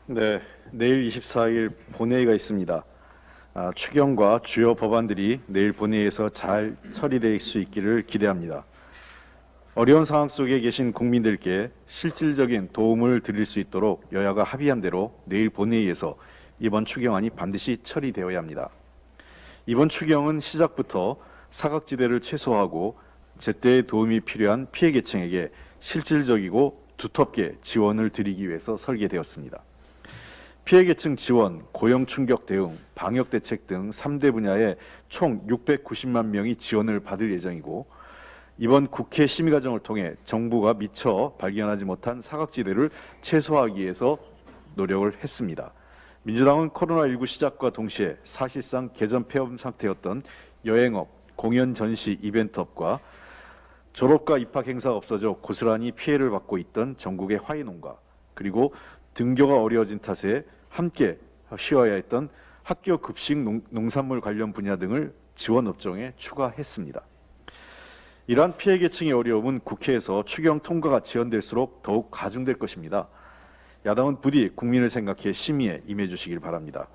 네, 내일 24일 본회의가 있습니다. 추경과 주요 법안들이 내일 본회의에서 잘 처리될 수 있기를 기대합니다. 어려운 상황 속에 계신 국민들께 실질적인 도움을 드릴 수 있도록 여야가 합의한 대로 내일 본회의에서 이번 추경안이 반드시 처리되어야 합니다. 이번 추경은 시작부터 사각지대를 최소화하고 제때 도움이 필요한 피해 계층에게 실질적이고 두텁게 지원을 드리기 위해서 설계되었습니다. 피해 계층 지원, 고용 충격 대응, 방역 대책 등 3대 분야에 총 690만 명이 지원을 받을 예정이고, 이번 국회 심의 과정을 통해 정부가 미처 발견하지 못한 사각지대를 최소화하기 위해서 노력을 했습니다. 민주당은 코로나19 시작과 동시에 사실상 개전 폐업 상태였던 여행업, 공연 전시 이벤트업과 졸업과 입학 행사가 없어져 고스란히 피해를 받고 있던 전국의 화훼농가, 그리고 등교가 어려워진 탓에 함께 쉬어야 했던 학교 급식 농산물 관련 분야 등을 지원 업종에 추가했습니다. 이러한 피해 계층의 어려움은 국회에서 추경 통과가 지연될수록 더욱 가중될 것입니다. 야당은 부디 국민을 생각해 심의에 임해 주시길 바랍니다.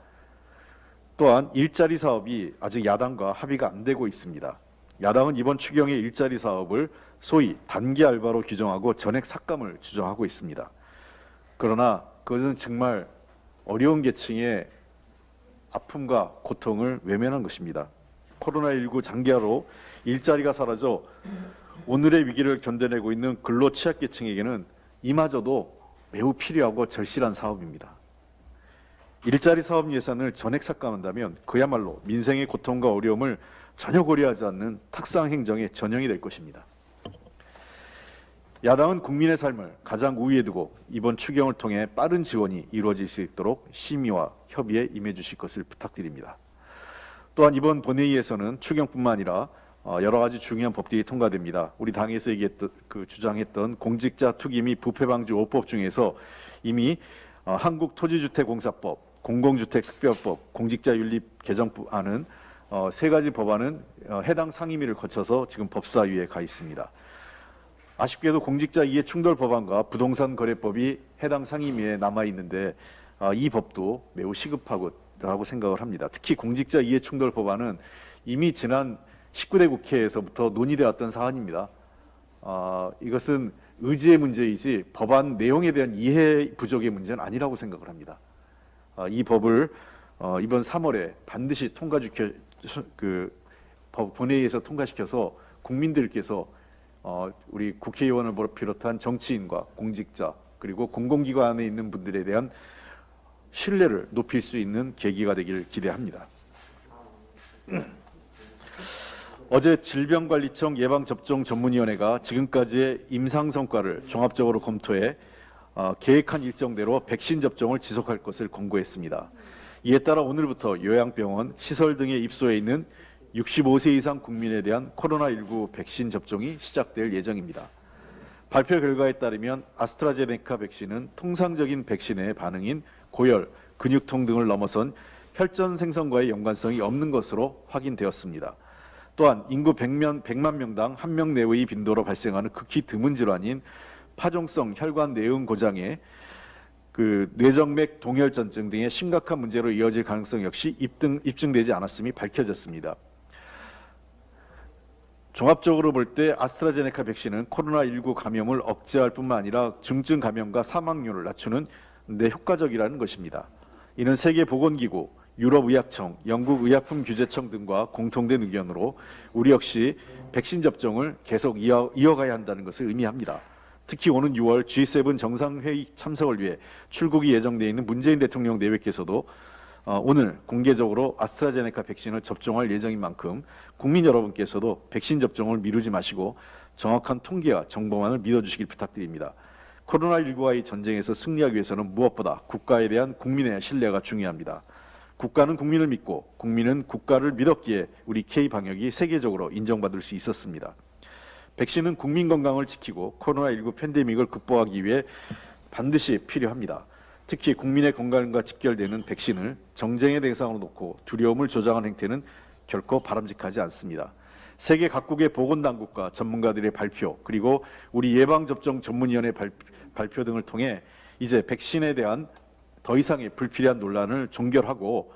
또한 일자리 사업이 아직 야당과 합의가 안 되고 있습니다. 야당은 이번 추경의 일자리 사업을 소위 단기 알바로 규정하고 전액 삭감을 주장하고 있습니다. 그러나 그것은 정말 어려운 계층의 아픔과 고통을 외면한 것입니다. 코로나19 장기화로 일자리가 사라져 오늘의 위기를 견뎌내고 있는 근로 취약계층에게는 이마저도 매우 필요하고 절실한 사업입니다. 일자리 사업 예산을 전액 삭감한다면 그야말로 민생의 고통과 어려움을 전혀 고려하지 않는 탁상 행정의 전형이 될 것입니다. 야당은 국민의 삶을 가장 우위에 두고 이번 추경을 통해 빠른 지원이 이루어질 수 있도록 심의와 협의에 임해 주실 것을 부탁드립니다. 또한 이번 본회의에서는 추경뿐만 아니라 여러 가지 중요한 법들이 통과됩니다. 우리 당에서 주장했던 공직자 투기 및 부패 방지 5법 중에서 이미 한국토지주택공사법, 공공주택특별법, 공직자윤리 개정안은 세 가지 법안은 해당 상임위를 거쳐서 지금 법사위에 가 있습니다. 아쉽게도 공직자 이해 충돌 법안과 부동산 거래법이 해당 상임위에 남아 있는데 이 법도 매우 시급하다고 생각을 합니다. 특히 공직자 이해 충돌 법안은 이미 지난 19대 국회에서부터 논의되어 왔던 사안입니다. 이것은 의지의 문제이지 법안 내용에 대한 이해 부족의 문제는 아니라고 생각을 합니다. 이 법을 이번 3월에 반드시 본회의에서 통과시켜서 국민들께서 우리 국회의원을 비롯한 정치인과 공직자 그리고 공공기관에 있는 분들에 대한 신뢰를 높일 수 있는 계기가 되기를 기대합니다. 어제 질병관리청 예방접종전문위원회가 지금까지의 임상성과를 종합적으로 검토해 계획한 일정대로 백신 접종을 지속할 것을 권고했습니다. 이에 따라 오늘부터 요양병원, 시설 등에 입소해 있는 65세 이상 국민에 대한 코로나19 백신 접종이 시작될 예정입니다. 발표 결과에 따르면 아스트라제네카 백신은 통상적인 백신의 반응인 고열, 근육통 등을 넘어선 혈전 생성과의 연관성이 없는 것으로 확인되었습니다. 또한 인구 100만 명당 1명 내외의 빈도로 발생하는 극히 드문 질환인 파종성 혈관 내응 고장의 뇌정맥 동혈전증 등의 심각한 문제로 이어질 가능성 역시 입증되지 않았음이 밝혀졌습니다. 종합적으로 볼 때 아스트라제네카 백신은 코로나19 감염을 억제할 뿐만 아니라 중증 감염과 사망률을 낮추는 데 효과적이라는 것입니다. 이는 세계보건기구, 유럽의학청, 영국의약품규제청 등과 공통된 의견으로 우리 역시 백신 접종을 계속 이어가야 한다는 것을 의미합니다. 특히 오는 6월 G7 정상회의 참석을 위해 출국이 예정되어 있는 문재인 대통령 내외께서도 오늘 공개적으로 아스트라제네카 백신을 접종할 예정인 만큼 국민 여러분께서도 백신 접종을 미루지 마시고 정확한 통계와 정보만을 믿어주시길 부탁드립니다. 코로나19와의 전쟁에서 승리하기 위해서는 무엇보다 국가에 대한 국민의 신뢰가 중요합니다. 국가는 국민을 믿고 국민은 국가를 믿었기에 우리 K방역이 세계적으로 인정받을 수 있었습니다. 백신은 국민 건강을 지키고 코로나19 팬데믹을 극복하기 위해 반드시 필요합니다. 특히 국민의 건강과 직결되는 백신을 정쟁의 대상으로 놓고 두려움을 조장하는 행태는 결코 바람직하지 않습니다. 세계 각국의 보건당국과 전문가들의 발표, 그리고 우리 예방접종 전문위원회 발표 등을 통해 이제 백신에 대한 더 이상의 불필요한 논란을 종결하고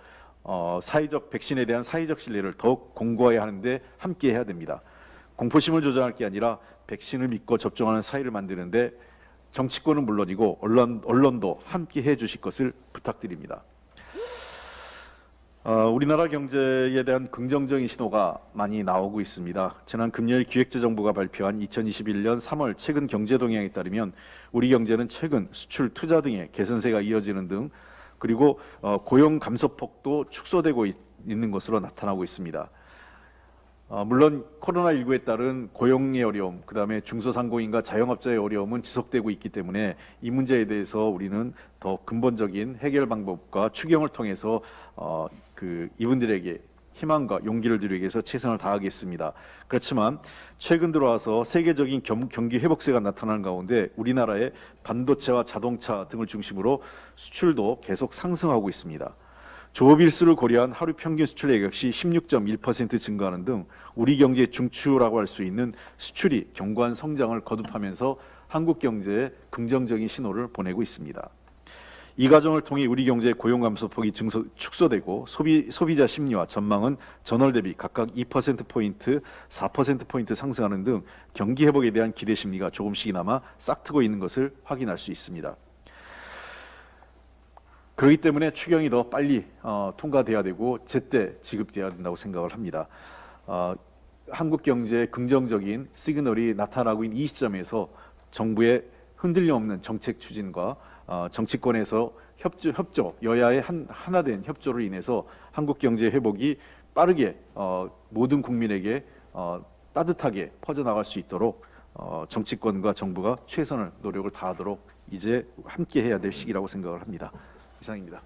사회적 백신에 대한 사회적 신뢰를 더욱 공고해야 하는데 함께해야 됩니다. 공포심을 조장할 게 아니라 백신을 믿고 접종하는 사회를 만드는데 정치권은 물론이고 언론도 함께해 주실 것을 부탁드립니다. 우리나라 경제에 대한 긍정적인 신호가 많이 나오고 있습니다. 지난 금요일 기획재정부가 발표한 2021년 3월 최근 경제 동향에 따르면 우리 경제는 최근 수출, 투자 등의 개선세가 이어지는 등 그리고 고용 감소폭도 축소되고 있는 것으로 나타나고 있습니다. 물론 코로나19에 따른 고용의 어려움, 그다음에 중소상공인과 자영업자의 어려움은 지속되고 있기 때문에 이 문제에 대해서 우리는 더 근본적인 해결 방법과 추경을 통해서 이분들에게 희망과 용기를 드리기 위해서 최선을 다하겠습니다. 그렇지만 최근 들어와서 세계적인 경기 회복세가 나타나는 가운데 우리나라의 반도체와 자동차 등을 중심으로 수출도 계속 상승하고 있습니다. 조업일수를 고려한 하루 평균 수출액 역시 16.1% 증가하는 등 우리 경제의 중추라고 할 수 있는 수출이 견고한 성장을 거듭하면서 한국 경제에 긍정적인 신호를 보내고 있습니다. 이 과정을 통해 우리 경제의 고용 감소폭이 축소되고 소비자 심리와 전망은 전월 대비 각각 2%포인트, 4%포인트 상승하는 등 경기 회복에 대한 기대 심리가 조금씩이나마 싹트고 있는 것을 확인할 수 있습니다. 그렇기 때문에 추경이 더 빨리 통과돼야 되고 제때 지급돼야 된다고 생각을 합니다. 한국 경제의 긍정적인 시그널이 나타나고 있는 이 시점에서 정부의 흔들림 없는 정책 추진과 정치권에서 협조, 여야의 하나된 협조로 인해서 한국 경제 회복이 빠르게 모든 국민에게 따뜻하게 퍼져나갈 수 있도록 정치권과 정부가 최선을 노력을 다하도록 이제 함께 해야 될 시기라고 생각을 합니다. 이상입니다.